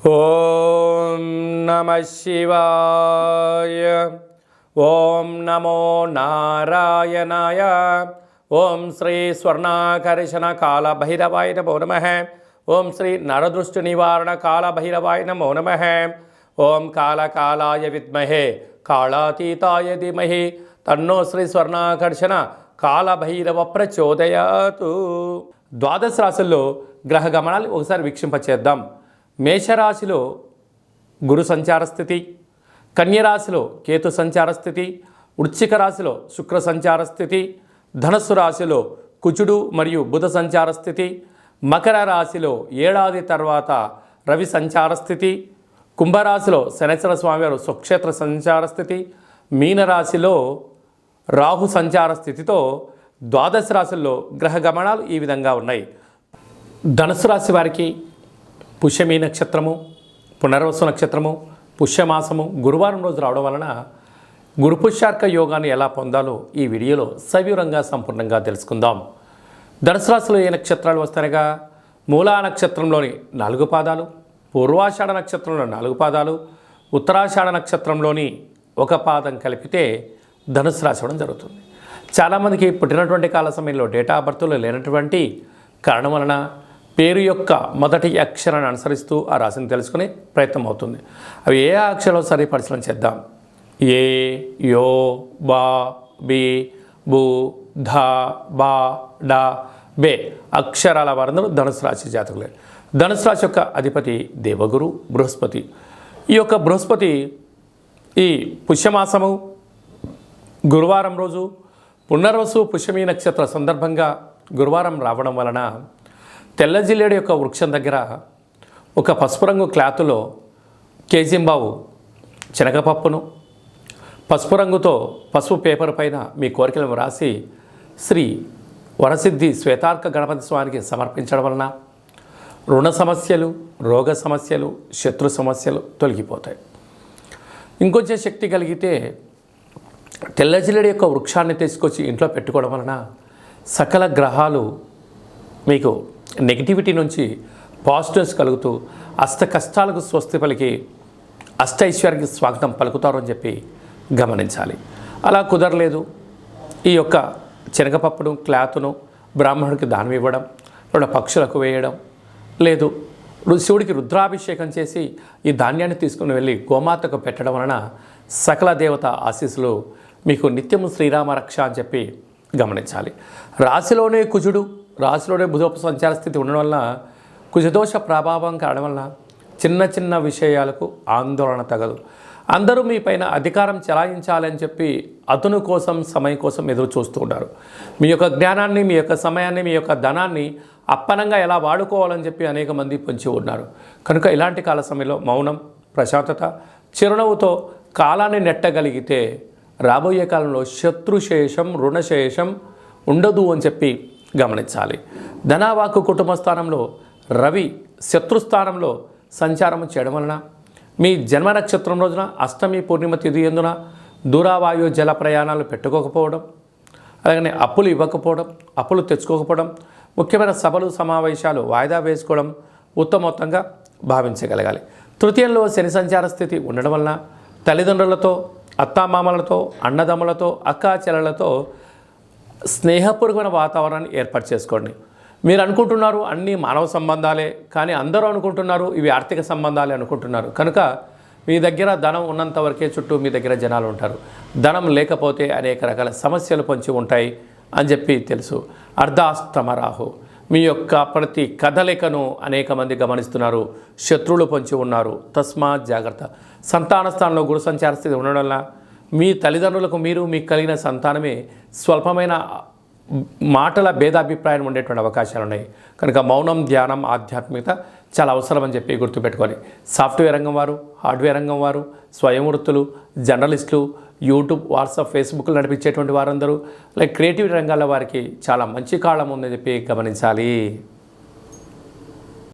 ఓం నమః శివాయ. ఓం నమో నారాయణాయ. ఓం శ్రీ స్వర్ణాకర్షణ కాల భైరవాయ నమో నమః. ఓం శ్రీ నరదృష్టి నివారణ కాల భైరవాయ నమో నమః. ఓం కాళకాలాయ విద్మహే కాళాతీతాయ ధీమహి తన్నో శ్రీ స్వర్ణాకర్షణ కాలభైరవ ప్రచోదయాతు. ద్వాదశ రాశుల్లో గ్రహ గమనాలు ఒకసారి వీక్షింపచేద్దాం. మేషరాశిలో గురు సంచార స్థితి, కన్యరాశిలో కేతు సంచార స్థితి, వృశ్చిక రాశిలో శుక్ర సంచార స్థితి, ధనస్సు రాశిలో కుజుడు మరియు బుధ సంచార స్థితి, మకర రాశిలో ఏడాది తర్వాత రవి సంచార స్థితి, కుంభరాశిలో శనేశ్వర స్వామివారు స్వక్షేత్ర సంచార స్థితి, మీనరాశిలో రాహు సంచార స్థితితో ద్వాదశ రాశుల్లో గ్రహ గమనాలు ఈ విధంగా ఉన్నాయి. ధనుసు రాశి వారికి పుష్యమీ నక్షత్రము, పునర్వసు నక్షత్రము, పుష్యమాసము గురువారం రోజు రావడం వలన గురు పుష్యార్క యోగాన్ని ఎలా పొందాలో ఈ వీడియోలో సవివరంగా సంపూర్ణంగా తెలుసుకుందాం. ధనుసు రాశిలో ఏ నక్షత్రాలు వస్తాయనగా మూలా నక్షత్రంలోని 4 పాదాలు, పూర్వాషాఢ నక్షత్రంలో 4 పాదాలు, ఉత్తరాషాఢ నక్షత్రంలోని 1 పాదం కలిపితే ధనుసు రాశి అవ్వడం జరుగుతుంది. చాలామందికి పుట్టినటువంటి కాల సమయంలో డేటా ఆఫ్ బర్త్లో లేనటువంటి కారణం వలన పేరు యొక్క మొదటి అక్షరాన్ని అనుసరిస్తూ ఆ రాశిని తెలుసుకునే ప్రయత్నం అవుతుంది. అవి ఏ అక్షరాలు సరి పరిశీలన చేద్దాం. ఏ, యో, బా, బి, బు, ధ, బా, డ, బే అక్షరాల వారందరూ ధనుసు రాశి జాతకులే. ధనుసు రాశి యొక్క అధిపతి దేవగురు బృహస్పతి. ఈ యొక్క బృహస్పతి ఈ పుష్యమాసము గురువారం రోజు పునర్వసు పుష్యమీ నక్షత్ర సందర్భంగా గురువారం రావడం వలన తెల్ల జిల్లేడు యొక్క వృక్షం దగ్గర ఒక పసుపు రంగు క్లాతులో కేజీంబావు శనగపప్పును పసుపు రంగుతో పసుపు పేపర్ పైన మీ కోరికలను రాసి శ్రీ వరసిద్ధి శ్వేతార్క గణపతి స్వామికి సమర్పించడం వలన రుణ సమస్యలు, రోగ సమస్యలు, శత్రు సమస్యలు తొలగిపోతాయి. ఇంకొంచెం శక్తి కలిగితే తెల్ల జిల్లేడు యొక్క వృక్షాన్ని తీసుకొచ్చి ఇంట్లో పెట్టుకోవడం వలన సకల గ్రహాలు మీకు నెగిటివిటీ నుంచి పాజిటివ్స్ కలుగుతూ అష్ట కష్టాలకు స్వస్తి పలికి అష్ట ఐశ్వర్యానికి స్వాగతం పలుకుతారు అని చెప్పి గమనించాలి. అలా కుదరలేదు, ఈ యొక్క శనగపప్పును క్లాతును బ్రాహ్మణుడికి దానం ఇవ్వడం, లేదా పక్షులకు వేయడం, లేదు శివుడికి రుద్రాభిషేకం చేసి ఈ ధాన్యాన్ని తీసుకుని వెళ్ళి గోమాతకు పెట్టడం వలన సకల దేవత ఆశీస్సులు మీకు నిత్యము శ్రీరామ రక్ష అని చెప్పి గమనించాలి. రాశిలోనే కుజుడు, రాశిలోనే బుధోప సంచార స్థితి ఉండడం వలన కుజదోష ప్రభావం కావడం వలన చిన్న చిన్న విషయాలకు ఆందోళన తగదు. అందరూ మీ పైన అధికారం చెలాయించాలని చెప్పి అతను కోసం సమయం కోసం ఎదురు చూస్తూ ఉంటారు. మీ యొక్క జ్ఞానాన్ని, మీ యొక్క సమయాన్ని, మీ యొక్క ధనాన్ని అప్పనంగా ఎలా వాడుకోవాలని చెప్పి అనేక మంది పొంచి ఉన్నారు. కనుక ఇలాంటి కాల సమయంలో మౌనం, ప్రశాంతత, చిరునవ్వుతో కాలాన్ని నెట్టగలిగితే రాబోయే కాలంలో శత్రుశేషం, రుణశేషం ఉండదు అని చెప్పి గమనించాలి. ధనవాకు కుటుంబ స్థానంలో రవి శత్రుస్థానంలో సంచారం చేయడం వలన మీ జన్మ నక్షత్రం రోజున అష్టమి పూర్ణిమ తిథి ఎందున దూరావాయు జల ప్రయాణాలు పెట్టుకోకపోవడం, అలాగనే అప్పులు ఇవ్వకపోవడం, అప్పులు తెచ్చుకోకపోవడం, ముఖ్యమైన సభలు సమావేశాలు వాయిదా వేసుకోవడం ఉత్తమోత్తంగా భావించగలగాలి. తృతీయంలో శని సంచార స్థితి ఉండడం వలన తల్లిదండ్రులతో, అత్తామామలతో, అన్నదమ్ములతో, అక్కాచెల్లెలతో స్నేహపూర్వకమైన వాతావరణాన్ని ఏర్పాటు చేసుకోండి. మీరు అనుకుంటున్నారు అన్నీ మానవ సంబంధాలే, కానీ అందరూ అనుకుంటున్నారు ఇవి ఆర్థిక సంబంధాలే అనుకుంటున్నారు. కనుక మీ దగ్గర ధనం ఉన్నంత వరకే చుట్టూ మీ దగ్గర జనాలు ఉంటారు. ధనం లేకపోతే అనేక రకాల సమస్యలు పొంచి ఉంటాయి అని చెప్పి తెలుసు. అర్ధాస్తమ రాహు మీ యొక్క ప్రతి కదలికను అనేక మంది గమనిస్తున్నారు. శత్రువులు పొంచి ఉన్నారు, తస్మాత్ జాగ్రత్త. సంతాన స్థానంలో గురు సంచార స్థితి ఉండడం వల్ల మీ తల్లిదండ్రులకు మీరు మీకు కలిగిన సంతానమే స్వల్పమైన మాటల భేదాభిప్రాయం ఉండేటువంటి అవకాశాలు ఉన్నాయి. కనుక మౌనం, ధ్యానం, ఆధ్యాత్మికత చాలా అవసరం అని చెప్పి గుర్తుపెట్టుకోవాలి. సాఫ్ట్వేర్ రంగం వారు, హార్డ్వేర్ రంగం వారు, స్వయం వృత్తులు, జర్నలిస్టులు, యూట్యూబ్, వాట్సాప్, ఫేస్బుక్లు నడిపించేటువంటి వారందరూ లైక్ క్రియేటివ్ రంగాల వారికి చాలా మంచి కాలం ఉందని చెప్పి గమనించాలి.